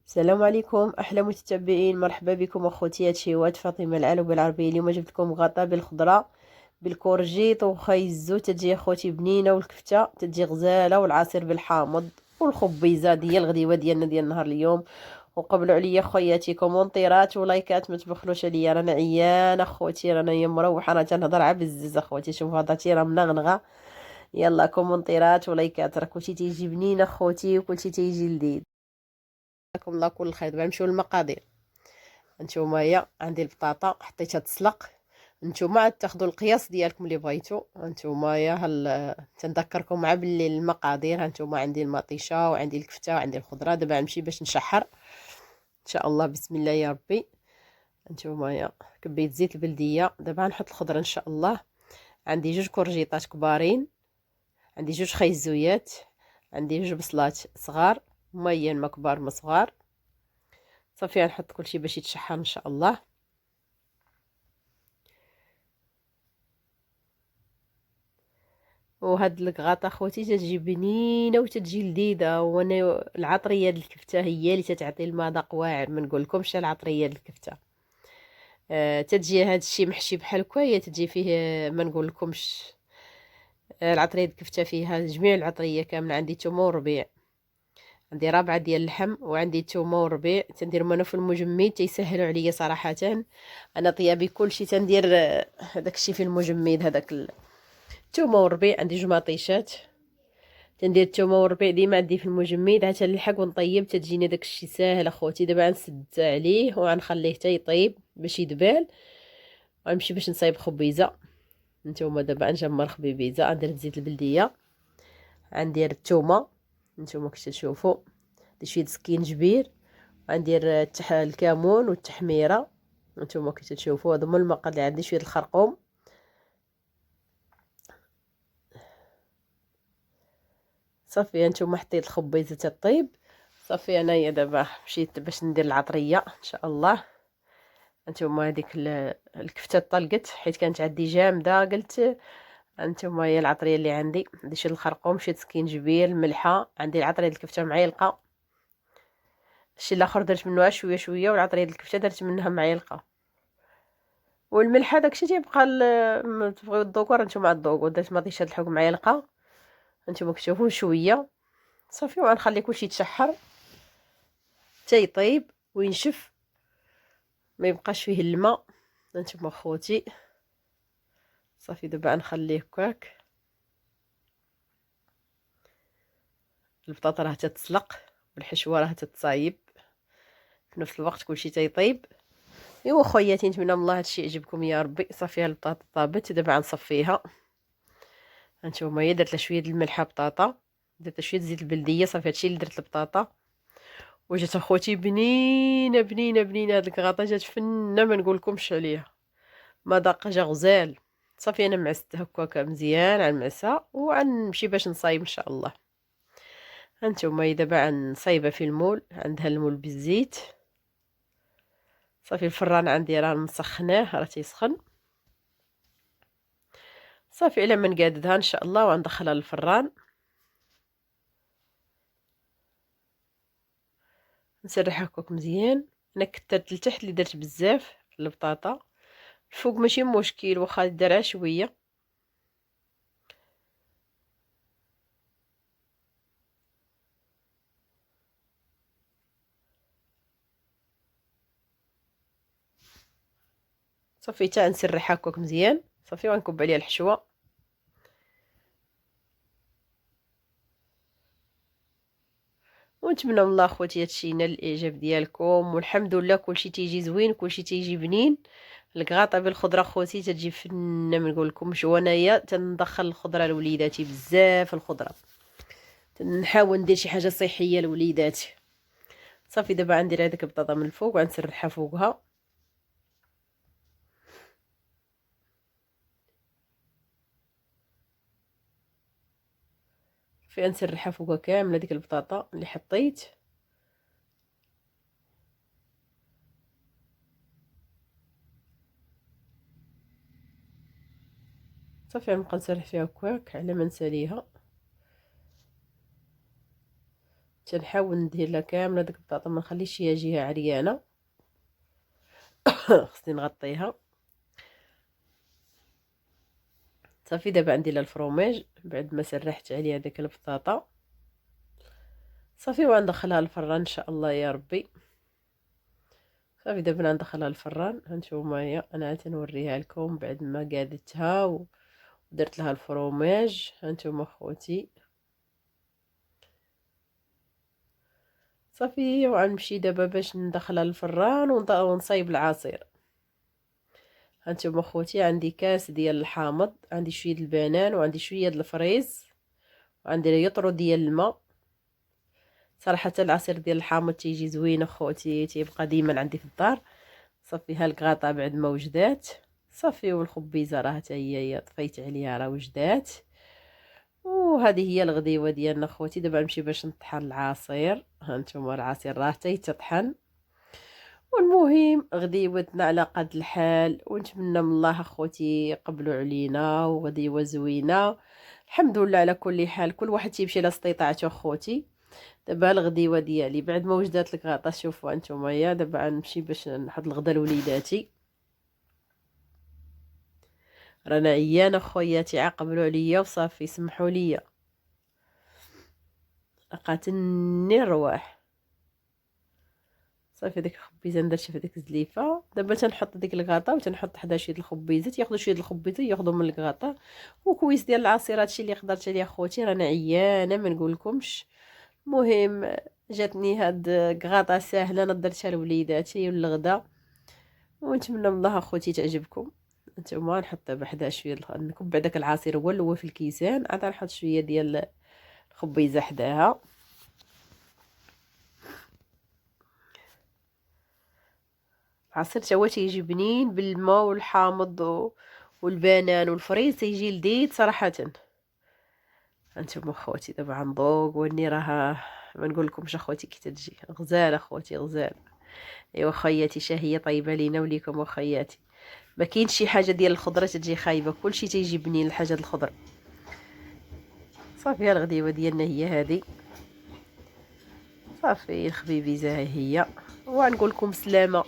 السلام عليكم احلى متتبعين، مرحبا بكم اخوتي. هادشي هو فاطمه العلو بالعربيه. اليوم جبت لكم غطا بالخضره بالكورجيط وخيزو، تجي اخوتي بنينه، والكفته تجي غزاله، والعصير بالحامض، والخبيزه ديال الغديوه ديالنا ديال نهار اليوم. وقبلوا عليا خوياتي كومونتيرات ولايكات، ما تبخلوش عليا، رانا عيان اخوتي، رانا يا مروحه، انا تنهضر عا بزز اخوتي. شوفوا هضرتي راه منغنغه. يلا كومونتيرات ولايكات، راه كلشي تيجي بنين اخوتي، وكلشي تيجي لذيذ. جزاكم الله كل خير. دابا نمشيو للمقادير. نتوما هي عندي البطاطا حطيتها تسلق. نتوما عاد تاخذوا القياس ديالكم اللي بغيتو. نتوما هي تنذكركم مع باللي المقادير. هانتوما عندي المطيشه وعندي الكفته وعندي الخضره. دابا نمشي باش نشحر ان شاء الله. بسم الله يا ربي. نتوما هي كبيت زيت البلديه. دابا نحط الخضره ان شاء الله. عندي جوج كورجيطات كبارين، عندي جوج خيزويات، عندي جوج بصلات صغار، هما ما كبار ما صغار. صافي غنحط كلشي باش يتشحر ان شاء الله. وهاد الكغاط اخوتي تتجي بنينه وتتجي لذيذه، وانا العطريه ديال الكفته هي اللي تتعطي المذاق واعر. ما نقولكمش العطريه ديال الكفته. تتجي هاد الشيء محشي بحال هكا، هي تتجي فيه ما نقولكمش. العطريه ديال الكفته فيها جميع العطريه كامله. عندي تومه وربيع، عندي رابعه ديال اللحم، وعندي تومه وربيع تنديرهم انا في المجمد، تيسهلوا عليا صراحه. انا طيابي كلشي تندير هذاك الشيء في المجمد. هذاك التومه والربيع عندي جوج مطيشات، تندير التومه والربيع ديما عندي في المجمد، عاد تنلحق ونطيب تتجيني داك الشيء ساهل اخوتي. دابا غنسد عليه وغنخليه حتى يطيب باش يدبال، غنمشي باش نصايب خبيزه. نتوما دابا نجمر خبيبيزه. ندير زيت البلديه، غندير الثومه نتوما كيف تشوفوا، ندير شويه سكينجبير، غندير الكمون والتحميره نتوما كيف تشوفوا. هذا هما المقادير اللي عندي. شويه الخرقوم. صافي هانتوما حطيت الخبيزه تطيب. صافي انايا دابا مشيت باش ندير العطريه ان شاء الله. هانتوما هذيك الكفته طلقت حيت كانت عندي جامده، قلت هانتوما هي العطريه اللي عندي. عندي شويه الخرقوم، شويه سكينجبير، الملحه، عندي العطريه ديال الكفته معلقه. الشيء الاخر درت منه شويه شويه، والعطريه ديال الكفته درت منها معلقه. والملحه داكشي تيبقى تبغيو تذوقوا نتوما تذوقوا. درت مطيشه د الحك معلقه هانتوما كتشوفوا شويه. صافي وغنخلي كلشي يتشحر حتى يطيب وينشف، ما يبقاش فيه الماء. هانتوما خوتي صافي دابا نخليه هكاك. البطاطا راه تتسلق والحشوه راه تتصايب في نفس الوقت، كلشي تيطيب. ايوا خوياتي نتمنى من الله هادشي يعجبكم يا ربي. صافي البطاطا طابت، دابا غنصفيها. هانتوما هي درت لها شويه د الملحه بطاطا، درت شويه زيت البلديه. صافي هادشي اللي درت البطاطا. وجات اخوتي بنينه بنينه بنينه. هاد الكغاطه جات فنه ما نقولكمش عليها، مذاق جا غزال. صافي انا معست هكاك مزيان على المعسه، وغنمشي باش نصايب ان شاء الله. هانتوما دابا غنصايبها في المول. عندها المول بالزيت. صافي الفران عندي راه مسخناه، راه تيسخن. صافي على ما نقاددها ان شاء الله وندخلها للفران. نسرحها هكاك مزيان. انا كثرت لتحت اللي درت بزاف البطاطا، الفوق ماشي مشكل واخا دارها شويه. صافي حتى نسرحها هكاك مزيان. صافي وغنكب عليها الحشوه. ونتمنى من الله اخوتي هادشي ينال الاعجاب ديالكم، والحمد لله كلشي تيجي زوين، كلشي تيجي بنين. الكغاطه بالخضره خوتي تجي فنه ما نقولكمش. وانايا تندخل الخضره لوليداتي بزاف. الخضره نحاول ندير شي حاجه صحيه لوليداتي. صافي دابا غندير هذيك البطاطا من الفوق وغنسرحها فوقها. في نسرحها فوقها كامله ديك البطاطا اللي حطيت. صافي غنبقى نسرح فيها هكاك على ما نساليها. تنحاول ندير لها كامله ديك البطاطا، ما نخليش هي جهه عريانه. خصني نغطيها صافي. دابا عندي لها الفرomاج بعد ما سرحت عليها ديك البطاطا صافي، وندخلها للفران ان شاء الله يا ربي. صافي دابا ندخلها للفران. هانتوما هي انا تنوريها لكم بعد ما قادتها ودرت لها الفرomاج. هانتوما خوتي صافي، وغنمشي دابا باش ندخلها للفران ونصايب العصير. هانتوما خوتي عندي كاس ديال الحامض، عندي شويه البنان وعندي شويه ديال الفريز وعندي يطرو ديال الماء. صراحه العصير ديال الحامض تيجي زوين اخوتي، تيبقى ديما عندي في الدار. صافي ها الكغاطا بعد ما وجدات صافي، والخبيزه راه حتى هي طفيت عليها راه وجدات. وهذه هي الغديوه ديالنا خوتي. دابا نمشي باش نطحن العصير. هانتوما العصير راه حتى يتطحن. والمهم غديوتنا على قد الحال، ونتمنى من الله اخوتي يقبلوا علينا وغديوه زوينه. الحمد لله على كل حال، كل واحد تيمشي لاستطاعته اخوتي. دابا الغديوه ديالي بعد ما وجدات الكغاطا، شوفوا انتم يا دابا غنمشي باش نحط الغدا لوليداتي. رانا عيانه خوياتي، عقبلوا عليا وصافي سمحوا لي، لقاتني الرواح. صافي ديك الخبيزه درتها في ديك الزليفه. دابا تنحط ديك الكغاطا وتنحط حدا شويه الخبيزات، ياخذوا شويه الخبيزه ياخذوا من الكغاطا وكويس ديال العصير. هادشي اللي قدرت عليه خوتي، رانا عيانه ما نقولكمش. المهم جاتني هاد كغاطا ساهله، انا درتها لوليداتي والغدا، ونتمنى من الله اخوتي تعجبكم. نتوما نحط دابا حدا شويه نكب داك العصير هو اللي هو في الكيسان، عاد نحط شويه ديال الخبيزه حداها. العصير تا هو تيجي بنين بالماء والحامض والبنان والفريز، تيجي لذيذ صراحه. هانتوما خوتي دابا غنذوق وني راه ما نقولكمش اخوتي كي تجي غزاله اخوتي غزال. ايوا خياتي شهيه طيبه لينا وليكم وخياتي. ما كاينش شي حاجه ديال الخضره تجي خايبه، كلشي تيجي بنين الحاجه الخضر. صافي الغديوه ديالنا هي هذه. صافي الخبيبيزه هي، ونقول لكم سلامه.